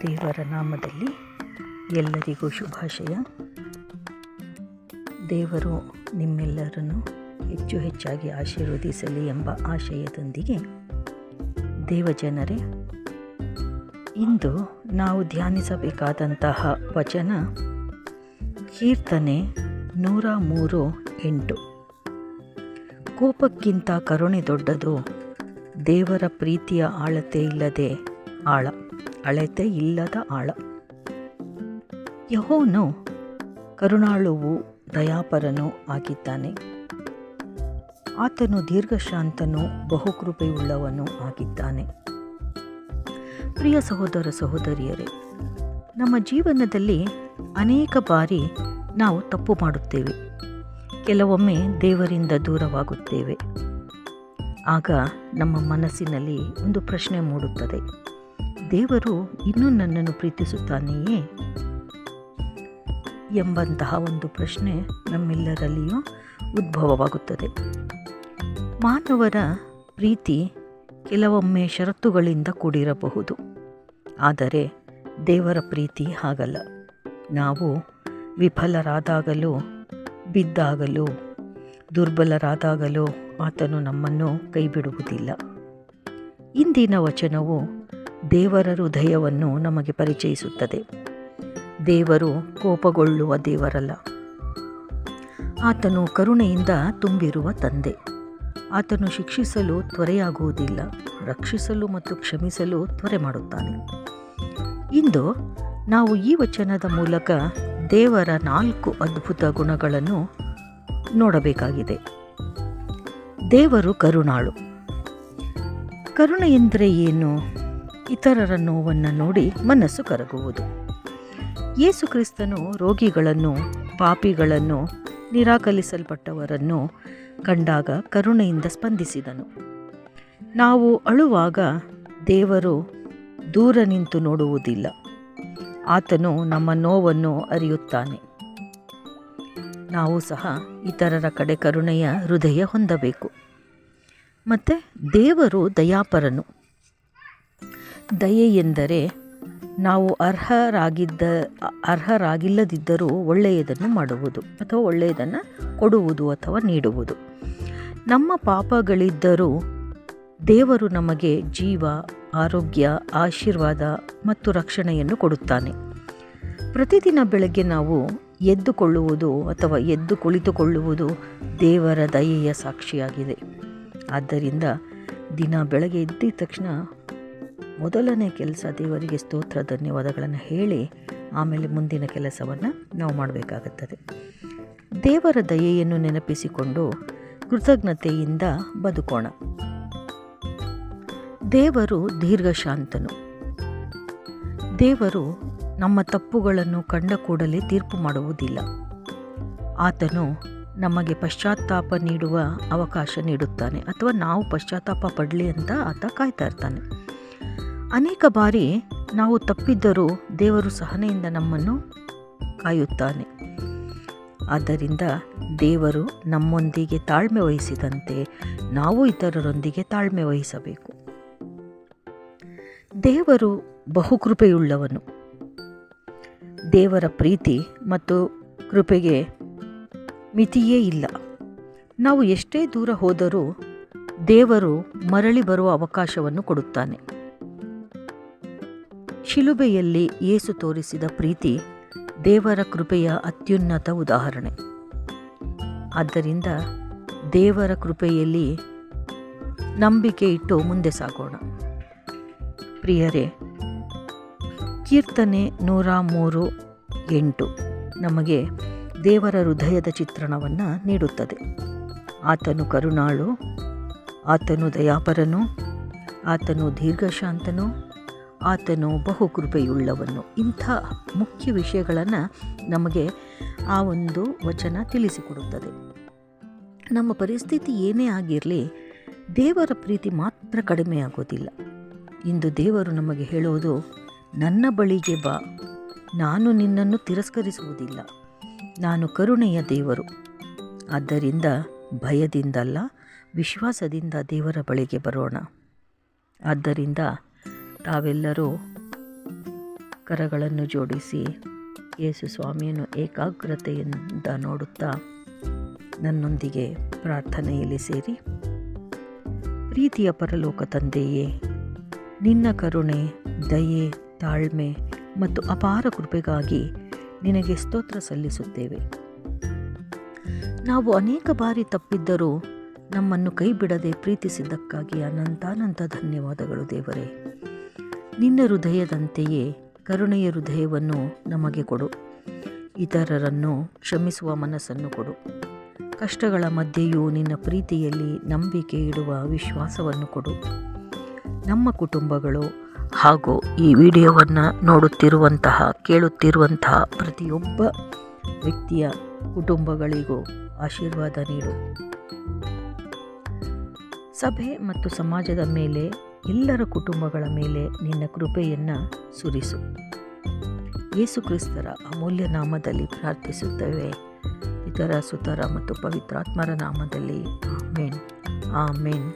ದೇವರ ನಾಮದಲ್ಲಿ ಎಲ್ಲರಿಗೂ ಶುಭಾಶಯ. ದೇವರು ನಿಮ್ಮೆಲ್ಲರನ್ನು ಹೆಚ್ಚು ಹೆಚ್ಚಾಗಿ ಆಶೀರ್ವದಿಸಲಿ ಎಂಬ ಆಶಯದೊಂದಿಗೆ, ದೇವಜನರೇ, ಇಂದು ನಾವು ಧ್ಯಾನಿಸಬೇಕಾದಂತಹ ವಚನ ಕೀರ್ತನೆ 103:8. ಕೋಪಕ್ಕಿಂತ ಕರುಣೆ ದೊಡ್ಡದು, ದೇವರ ಪ್ರೀತಿಯ ಅಳತೆ ಇಲ್ಲದ ಆಳ. ಯೆಹೋವನು ಕರುಣಾಳುವು ದಯಾಪರನೂ ಆಗಿದ್ದಾನೆ. ಆತನು ದೀರ್ಘಶಾಂತನೂ ಬಹುಕೃಪೆಯುಳ್ಳವನೂ ಆಗಿದ್ದಾನೆ. ಪ್ರಿಯ ಸಹೋದರ ಸಹೋದರಿಯರೇ, ನಮ್ಮ ಜೀವನದಲ್ಲಿ ಅನೇಕ ಬಾರಿ ನಾವು ತಪ್ಪು ಮಾಡುತ್ತೇವೆ. ಕೆಲವೊಮ್ಮೆ ದೇವರಿಂದ ದೂರವಾಗುತ್ತೇವೆ. ಆಗ ನಮ್ಮ ಮನಸ್ಸಿನಲ್ಲಿ ಒಂದು ಪ್ರಶ್ನೆ ಮೂಡುತ್ತದೆ, ದೇವರು ಇನ್ನೂ ನನ್ನನ್ನು ಪ್ರೀತಿಸುತ್ತಾನೆಯೇ ಎಂಬಂತಹ ಒಂದು ಪ್ರಶ್ನೆ ನಮ್ಮೆಲ್ಲರಲ್ಲಿಯೂ ಉದ್ಭವವಾಗುತ್ತದೆ. ಮಾನವರ ಪ್ರೀತಿ ಕೆಲವೊಮ್ಮೆ ಷರತ್ತುಗಳಿಂದ ಕೂಡಿರಬಹುದು, ಆದರೆ ದೇವರ ಪ್ರೀತಿ ಹಾಗಲ್ಲ. ನಾವು ವಿಫಲರಾದಾಗಲೂ, ಬಿದ್ದಾಗಲೂ, ದುರ್ಬಲರಾದಾಗಲೂ ಆತನು ನಮ್ಮನ್ನು ಕೈಬಿಡುವುದಿಲ್ಲ. ಇಂದಿನ ವಚನವು ದೇವರ ಹೃದಯವನ್ನು ನಮಗೆ ಪರಿಚಯಿಸುತ್ತದೆ. ದೇವರು ಕೋಪಗೊಳ್ಳುವ ದೇವರಲ್ಲ. ಆತನು ಕರುಣೆಯಿಂದ ತುಂಬಿರುವ ತಂದೆ. ಆತನು ಶಿಕ್ಷಿಸಲು ತ್ವರೆಯಾಗುವುದಿಲ್ಲ, ರಕ್ಷಿಸಲು ಮತ್ತು ಕ್ಷಮಿಸಲು ತ್ವರೆ ಮಾಡುತ್ತಾನೆ. ಇಂದು ನಾವು ಈ ವಚನದ ಮೂಲಕ ದೇವರ 4 ಅದ್ಭುತ ಗುಣಗಳನ್ನು ನೋಡಬೇಕಾಗಿದೆ. ದೇವರು ಕರುಣಾಳು. ಕರುಣೆ ಎಂದರೆ ಏನು? ಇತರರ ನೋವನ್ನು ನೋಡಿ ಮನಸ್ಸು ಕರಗುವುದು. ಯೇಸು ಕ್ರಿಸ್ತನು ರೋಗಿಗಳನ್ನು, ಪಾಪಿಗಳನ್ನು, ನಿರಾಕರಿಸಲ್ಪಟ್ಟವರನ್ನು ಕಂಡಾಗ ಕರುಣೆಯಿಂದ ಸ್ಪಂದಿಸಿದನು. ನಾವು ಅಳುವಾಗ ದೇವರು ದೂರ ನಿಂತು ನೋಡುವುದಿಲ್ಲ. ಆತನು ನಮ್ಮ ನೋವನ್ನು ಅರಿಯುತ್ತಾನೆ. ನಾವು ಸಹ ಇತರರ ಕಡೆ ಕರುಣೆಯ ಹೃದಯ ಹೊಂದಬೇಕು. ಮತ್ತು ದೇವರು ದಯಾಪರನು. ದಯೆ ಎಂದರೆ ನಾವು ಅರ್ಹರಾಗಿಲ್ಲದಿದ್ದರೂ ಒಳ್ಳೆಯದನ್ನು ಮಾಡುವುದು ಅಥವಾ ಒಳ್ಳೆಯದನ್ನು ಕೊಡುವುದು ಅಥವಾ ನೀಡುವುದು. ನಮ್ಮ ಪಾಪಗಳಿದ್ದರೂ ದೇವರು ನಮಗೆ ಜೀವ, ಆರೋಗ್ಯ, ಆಶೀರ್ವಾದ ಮತ್ತು ರಕ್ಷಣೆಯನ್ನು ಕೊಡುತ್ತಾನೆ. ಪ್ರತಿದಿನ ಬೆಳಗ್ಗೆ ನಾವು ಎದ್ದುಕೊಳ್ಳುವುದು ಅಥವಾ ಎದ್ದು ಕುಳಿತುಕೊಳ್ಳುವುದು ದೇವರ ದಯೆಯ ಸಾಕ್ಷಿಯಾಗಿದೆ. ಆದ್ದರಿಂದ ದಿನ ಬೆಳಗ್ಗೆ ಎದ್ದ ತಕ್ಷಣ ಮೊದಲನೇ ಕೆಲಸ ದೇವರಿಗೆ ಸ್ತೋತ್ರ ಧನ್ಯವಾದಗಳನ್ನು ಹೇಳಿ ಆಮೇಲೆ ಮುಂದಿನ ಕೆಲಸವನ್ನು ನಾವು ಮಾಡಬೇಕಾಗುತ್ತದೆ. ದೇವರ ದಯೆಯನ್ನು ನೆನಪಿಸಿಕೊಂಡು ಕೃತಜ್ಞತೆಯಿಂದ ಬದುಕೋಣ. ದೇವರು ದೀರ್ಘಶಾಂತನು. ದೇವರು ನಮ್ಮ ತಪ್ಪುಗಳನ್ನು ಕಂಡ ಕೂಡಲೇ ತೀರ್ಪು ಮಾಡುವುದಿಲ್ಲ. ಆತನು ನಮಗೆ ಪಶ್ಚಾತ್ತಾಪ ನೀಡುವ ಅವಕಾಶ ನೀಡುತ್ತಾನೆ, ಅಥವಾ ನಾವು ಪಶ್ಚಾತ್ತಾಪ ಪಡಲಿ ಅಂತ ಆತ ಕಾಯ್ತಾ ಇರ್ತಾನೆ. ಅನೇಕ ಬಾರಿ ನಾವು ತಪ್ಪಿದ್ದರೂ ದೇವರು ಸಹನೆಯಿಂದ ನಮ್ಮನ್ನು ಕಾಯುತ್ತಾನೆ. ಆದ್ದರಿಂದ ದೇವರು ನಮ್ಮೊಂದಿಗೆ ತಾಳ್ಮೆ ವಹಿಸಿದಂತೆ ನಾವು ಇತರರೊಂದಿಗೆ ತಾಳ್ಮೆ ವಹಿಸಬೇಕು. ದೇವರು ಬಹುಕೃಪೆಯುಳ್ಳವನು. ದೇವರ ಪ್ರೀತಿ ಮತ್ತು ಕೃಪೆಗೆ ಮಿತಿಯೇ ಇಲ್ಲ. ನಾವು ಎಷ್ಟೇ ದೂರ ಹೋದರೂ ದೇವರು ಮರಳಿ ಬರುವ ಅವಕಾಶವನ್ನು ಕೊಡುತ್ತಾನೆ. ಶಿಲುಬೆಯಲ್ಲಿ ಯೇಸು ತೋರಿಸಿದ ಪ್ರೀತಿ ದೇವರ ಕೃಪೆಯ ಅತ್ಯುನ್ನತ ಉದಾಹರಣೆ. ಆದ್ದರಿಂದ ದೇವರ ಕೃಪೆಯಲ್ಲಿ ನಂಬಿಕೆ ಇಟ್ಟು ಮುಂದೆ ಸಾಗೋಣ. ಪ್ರಿಯರೇ, ಕೀರ್ತನೆ 103:8 ನಮಗೆ ದೇವರ ಹೃದಯದ ಚಿತ್ರಣವನ್ನು ನೀಡುತ್ತದೆ. ಆತನು ಕರುಣಾಳು, ಆತನು ದಯಾಪರನು, ಆತನು ದೀರ್ಘಶಾಂತನು, ಆತನು ಬಹುಕೃಪೆಯುಳ್ಳವನು. ಇಂಥ ಮುಖ್ಯ ವಿಷಯಗಳನ್ನು ನಮಗೆ ಆ ಒಂದು ವಚನ ತಿಳಿಸಿಕೊಡುತ್ತದೆ. ನಮ್ಮ ಪರಿಸ್ಥಿತಿ ಏನೇ ಆಗಿರಲಿ, ದೇವರ ಪ್ರೀತಿ ಮಾತ್ರ ಕಡಿಮೆಯಾಗೋದಿಲ್ಲ. ಇಂದು ದೇವರು ನಮಗೆ ಹೇಳೋದು, ನನ್ನ ಬಳಿಗೆ ಬಾ, ನಾನು ನಿನ್ನನ್ನು ತಿರಸ್ಕರಿಸುವುದಿಲ್ಲ. ನಾನು ಕರುಣೆಯ ದೇವರು. ಆದ್ದರಿಂದ ಭಯದಿಂದಲ್ಲ, ವಿಶ್ವಾಸದಿಂದ ದೇವರ ಬಳಿಗೆ ಬರೋಣ. ಆದ್ದರಿಂದ ತಾವೆಲ್ಲರೂ ಕರಗಳನ್ನು ಜೋಡಿಸಿ ಯೇಸು ಸ್ವಾಮಿಯನ್ನು ಏಕಾಗ್ರತೆಯಿಂದ ನೋಡುತ್ತಾ ನನ್ನೊಂದಿಗೆ ಪ್ರಾರ್ಥನೆಯಲ್ಲಿ ಸೇರಿ. ಪ್ರೀತಿಯ ಪರಲೋಕ ತಂದೆಯೇ, ನಿನ್ನ ಕರುಣೆ, ದಯೆ, ತಾಳ್ಮೆ ಮತ್ತು ಅಪಾರ ಕೃಪೆಗಾಗಿ ನಿನಗೆ ಸ್ತೋತ್ರ ಸಲ್ಲಿಸುತ್ತೇವೆ. ನಾವು ಅನೇಕ ಬಾರಿ ತಪ್ಪಿದ್ದರೂ ನಮ್ಮನ್ನು ಕೈ ಬಿಡದೆ ಪ್ರೀತಿಸಿದ್ದಕ್ಕಾಗಿ ಅನಂತಾನಂತ ಧನ್ಯವಾದಗಳು ದೇವರೇ. ನಿನ್ನ ಹೃದಯದಂತೆಯೇ ಕರುಣೆಯ ಹೃದಯವನ್ನು ನಮಗೆ ಕೊಡು. ಇತರರನ್ನು ಕ್ಷಮಿಸುವ ಮನಸ್ಸನ್ನು ಕೊಡು. ಕಷ್ಟಗಳ ಮಧ್ಯೆಯೂ ನಿನ್ನ ಪ್ರೀತಿಯಲ್ಲಿ ನಂಬಿಕೆ ಇಡುವ ವಿಶ್ವಾಸವನ್ನು ಕೊಡು. ನಮ್ಮ ಕುಟುಂಬಗಳು ಹಾಗೂ ಈ ವಿಡಿಯೋವನ್ನು ನೋಡುತ್ತಿರುವಂತಹ ಕೇಳುತ್ತಿರುವಂತಹ ಪ್ರತಿಯೊಬ್ಬ ವ್ಯಕ್ತಿಯ ಕುಟುಂಬಗಳಿಗೂ ಆಶೀರ್ವಾದ ನೀಡು. ಸಭೆ ಮತ್ತು ಸಮಾಜದ ಮೇಲೆ, ಎಲ್ಲರ ಕುಟುಂಬಗಳ ಮೇಲೆ ನಿನ್ನ ಕೃಪೆಯನ್ನು ಸುರಿಸು. ಯೇಸು ಕ್ರಿಸ್ತರ ಅಮೂಲ್ಯ ನಾಮದಲ್ಲಿ ಪ್ರಾರ್ಥಿಸುತ್ತೇವೆ, ಪಿತರ, ಸುತರ ಮತ್ತು ಪವಿತ್ರಾತ್ಮರ ನಾಮದಲ್ಲಿ. ಆಮೇನ್, ಆಮೇನ್.